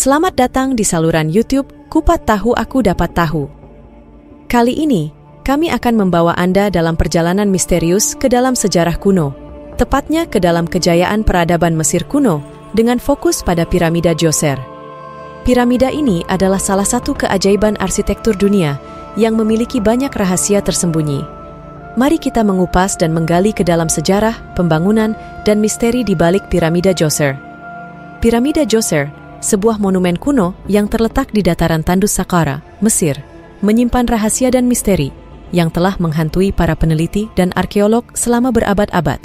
Selamat datang di saluran YouTube Kupat Tahu Aku Dapat Tahu. Kali ini, kami akan membawa Anda dalam perjalanan misterius ke dalam sejarah kuno, tepatnya ke dalam kejayaan peradaban Mesir kuno dengan fokus pada piramida Djoser. Piramida ini adalah salah satu keajaiban arsitektur dunia yang memiliki banyak rahasia tersembunyi. Mari kita mengupas dan menggali ke dalam sejarah, pembangunan, dan misteri di balik piramida Djoser. Piramida Djoser, sebuah monumen kuno yang terletak di dataran tandus Saqqara, Mesir, menyimpan rahasia dan misteri yang telah menghantui para peneliti dan arkeolog selama berabad-abad.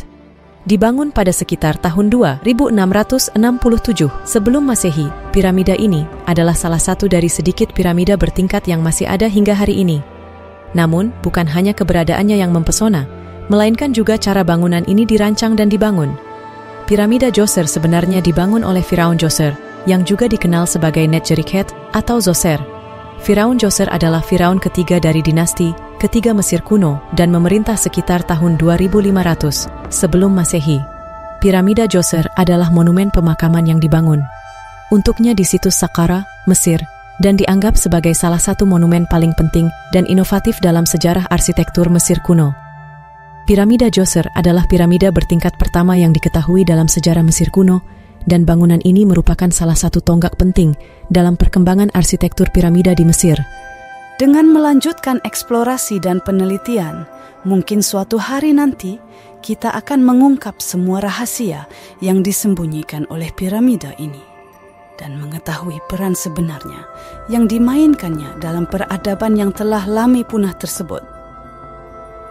Dibangun pada sekitar tahun 2667 sebelum Masehi, piramida ini adalah salah satu dari sedikit piramida bertingkat yang masih ada hingga hari ini. Namun, bukan hanya keberadaannya yang mempesona, melainkan juga cara bangunan ini dirancang dan dibangun. Piramida Djoser sebenarnya dibangun oleh Firaun Djoser, yang juga dikenal sebagai Netjerikhet atau Zoser. Firaun Djoser adalah Firaun ketiga dari dinasti ketiga Mesir kuno dan memerintah sekitar tahun 2500 sebelum Masehi. Piramida Djoser adalah monumen pemakaman yang dibangun untuknya di situs Saqqara, Mesir, dan dianggap sebagai salah satu monumen paling penting dan inovatif dalam sejarah arsitektur Mesir kuno. Piramida Djoser adalah piramida bertingkat pertama yang diketahui dalam sejarah Mesir kuno, dan bangunan ini merupakan salah satu tonggak penting dalam perkembangan arsitektur piramida di Mesir. Dengan melanjutkan eksplorasi dan penelitian, mungkin suatu hari nanti kita akan mengungkap semua rahasia yang disembunyikan oleh piramida ini dan mengetahui peran sebenarnya yang dimainkannya dalam peradaban yang telah lama punah tersebut.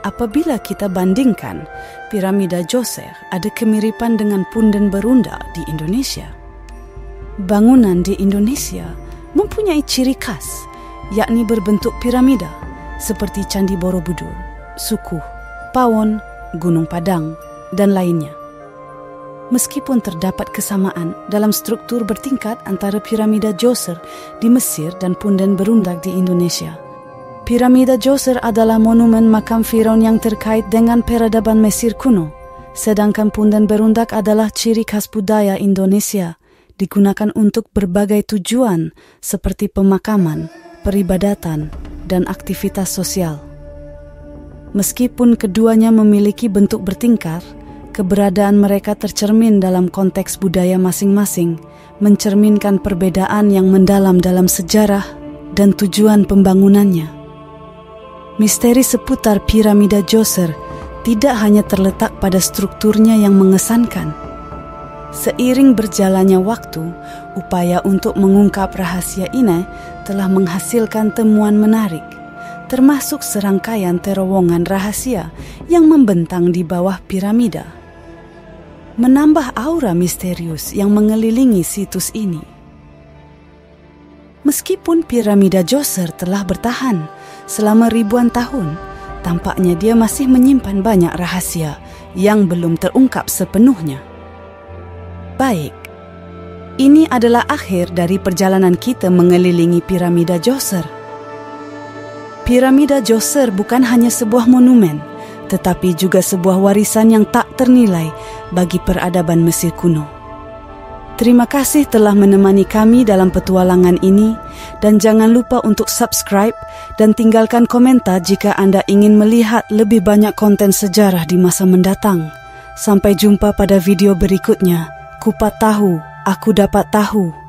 Apabila kita bandingkan, piramida Djoser ada kemiripan dengan punden berundak di Indonesia. Bangunan di Indonesia mempunyai ciri khas, yakni berbentuk piramida, seperti Candi Borobudur, Sukuh, Pawon, Gunung Padang, dan lainnya. Meskipun terdapat kesamaan dalam struktur bertingkat antara piramida Djoser di Mesir dan punden berundak di Indonesia, piramida Djoser adalah monumen makam Firaun yang terkait dengan peradaban Mesir kuno, sedangkan punden berundak adalah ciri khas budaya Indonesia, digunakan untuk berbagai tujuan seperti pemakaman, peribadatan, dan aktivitas sosial. Meskipun keduanya memiliki bentuk bertingkat, keberadaan mereka tercermin dalam konteks budaya masing-masing, mencerminkan perbedaan yang mendalam dalam sejarah dan tujuan pembangunannya. Misteri seputar piramida Djoser tidak hanya terletak pada strukturnya yang mengesankan. Seiring berjalannya waktu, upaya untuk mengungkap rahasia ini telah menghasilkan temuan menarik, termasuk serangkaian terowongan rahasia yang membentang di bawah piramida, menambah aura misterius yang mengelilingi situs ini. Meskipun piramida Djoser telah bertahan selama ribuan tahun, tampaknya dia masih menyimpan banyak rahasia yang belum terungkap sepenuhnya. Baik, ini adalah akhir dari perjalanan kita mengelilingi piramida Djoser. Piramida Djoser bukan hanya sebuah monumen, tetapi juga sebuah warisan yang tak ternilai bagi peradaban Mesir kuno. Terima kasih telah menemani kami dalam petualangan ini, dan jangan lupa untuk subscribe dan tinggalkan komentar jika Anda ingin melihat lebih banyak konten sejarah di masa mendatang. Sampai jumpa pada video berikutnya. Kupat Tahu, Aku Dapat Tahu.